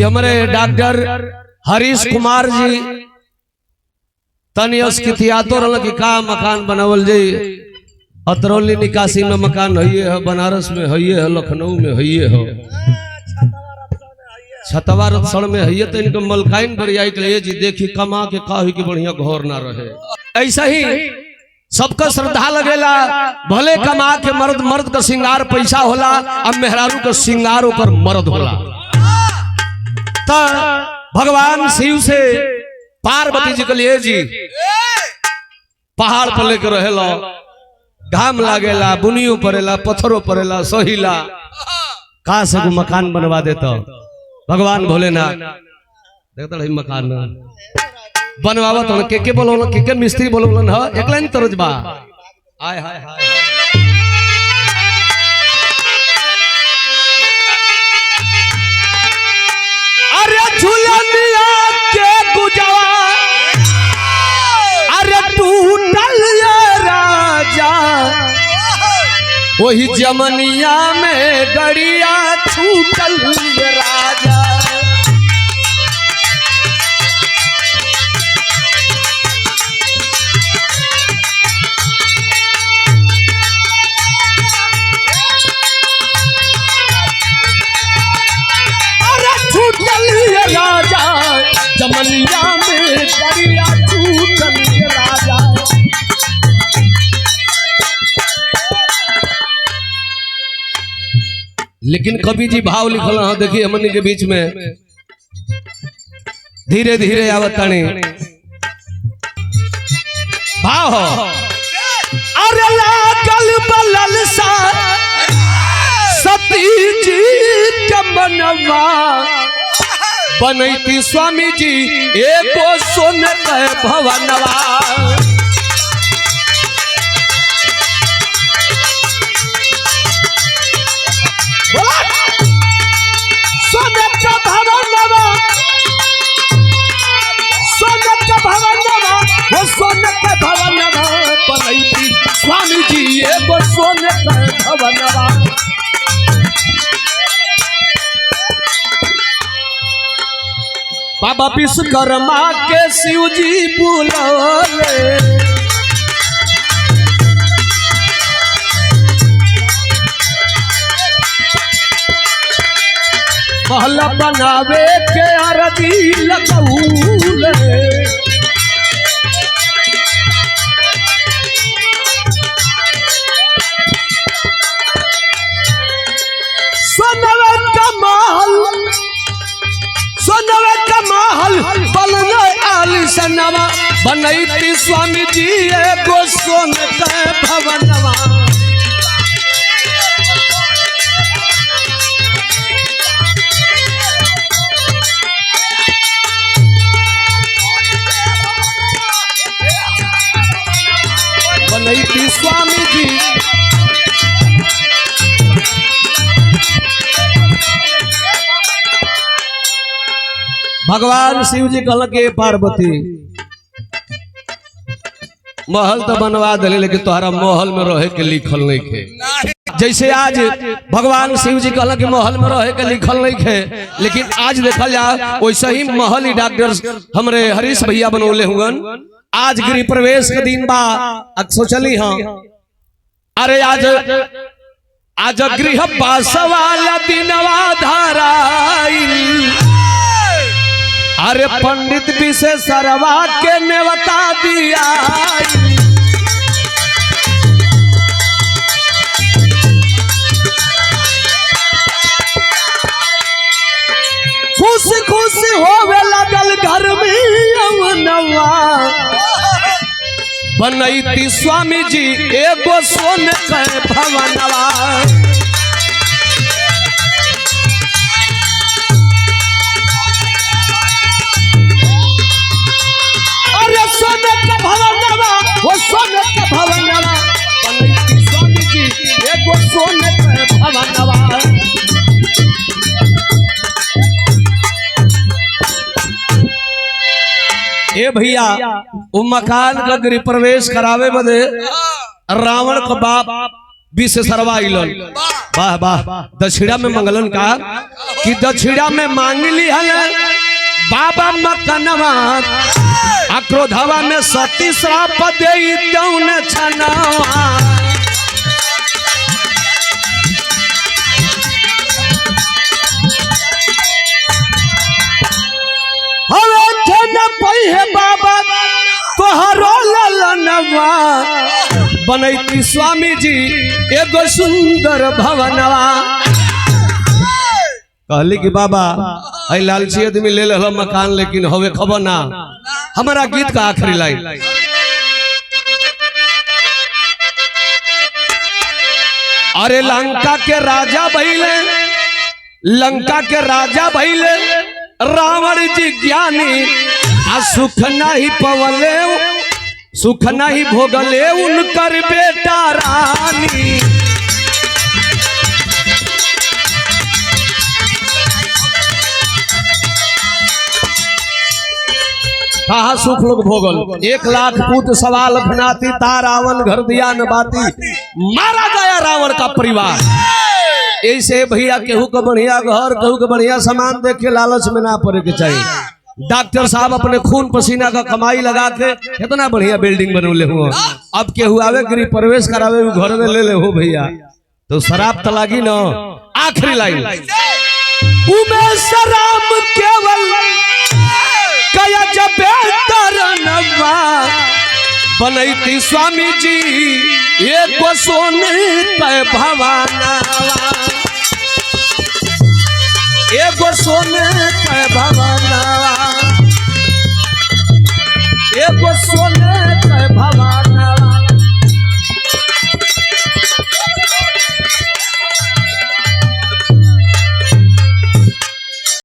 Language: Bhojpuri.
हमारे डॉक्टर हरीश कुमार जी तनी अस्कितियातो रहल कि का मकान बनावल जाई। अतरौली निकासी में मकान है, बनारस में है, लखनऊ में है, छतवा रत्सण में है। तो इनको मलकाइन बरियाई के लिए जी देखी कमा के का हुई कि बढ़िया घर ना रहे। ऐसा ही सबका श्रद्धा लगेला, भले कमा के मर्द का श्रृंगार पैसा होला, अब मेहरारू का श्रृंगार ओकर मर्द होला। तो भगवान शिव से पार्वती जी के लिए जी पहाड़ पर लेकर रहेला, घाम लागेला, बुनियों पड़ेला, पत्थरों पड़ेला, सोहिला का से मकान बनवा देता भगवान भोलेनाथ। देखता रही मकान बनवावत हो के बोलो के मिस्त्री बोलो न एक लाइन तरजबा आय हाय हाय। अरे झूलनिया के गुजवा अरे टूटल राजा वही जमनिया में गड़िया छूटल राजा। राजा जमनिया में दरिया छूटल राजा। लेकिन कवि जी भाव लिखल है, देखिए हमनी के बीच में धीरे धीरे आवतानी भाव हो। अरे लागल बलल सा सती जी के मनवा बनैती स्वामी जी एको सोन के भवनवा। सोन के भवनवा, सोन के भवनवा, वो सोन के भवनवा बनैती स्वामी जी एको सोन के भवनवा। बाबा विश्वकर्मा के शिव जी बुलौले, महल बनावे के अरजी लगौले। सोनवे का महल, सोनवे का महल बनने आलिशानवा बनैती स्वामी जी एगो सोन के भवनवा। बनैती स्वामी जी भगवान शिव जी कहल के पार्वती महल तो बनवा दिले, लेकिन तोहरा महल में रहे के लिखल नहीं खे। जैसे आज भगवान शिव जी कहल कि महल में रहे के लिखल नहीं खे, लेकिन आज देखल जा वैसे ही महल ही डॉक्टर हमरे हरीश भैया बनौले हुअन। आज गृह प्रवेश के दिन बा, सोचली हाँ अरे आज गृह पास वाला दिनवा धाराइल। अरे पंडित विशेषरवा के नेवता दिया। खुशी खुशी होवे लगल घर में नवा बनैती स्वामी जी एगो सोन के भवनवा। वो सोन के भवनवा बनैती स्वामी जी एगो सोन के भवनवा। ए भैया वो मकान का गृह प्रवेश करावे बदे रावण का बाप विशेषरवा आइलन। वाह वाह। दक्षिणा में मंगलन का कि दक्षिणा में मांग ली हल बाबा मकनवा क्रोधवा में सती श्राप दे दौन छनवा। बाबा तोहरो ललनवा बनैती स्वामी जी एगो सुंदर भवनवा। कहली कि बाबा आई लालची आदमी ले ले मकान लेकिन हवे खबर ना। हमारा गीत का आखिरी लाइन अरे लंका के राजा भइले लंका के राजा भइले रावण जी ज्ञानी आ सुख नहीं पवले सुख नहीं भोगले उनकर बेटा रानी। कहा सुख लोग भोगल 1 लाख पुत्र सवाल खनाती ता रावण घर दिया न बाती मारा गया रावण का परिवार। ऐसे भैया केहू को बढ़िया घर केहू को बढ़िया सामान देख के लालच में ना पड़े के चाहिए। डॉक्टर साहब अपने खून पसीना का कमाई लगा के कितना बढ़िया बिल्डिंग बनौले हुआ। अब केहू आवे गृह प्रवेश करावे घर में ले ले हो भैया तो शराब तलागी न। आखिरी लाइन उमेश राम केवल कया जब तरनवा बनैती स्वामी जी एक सोने पे भवानवा एगो सोने पे भवानवा एगो सोने पे भवानवा।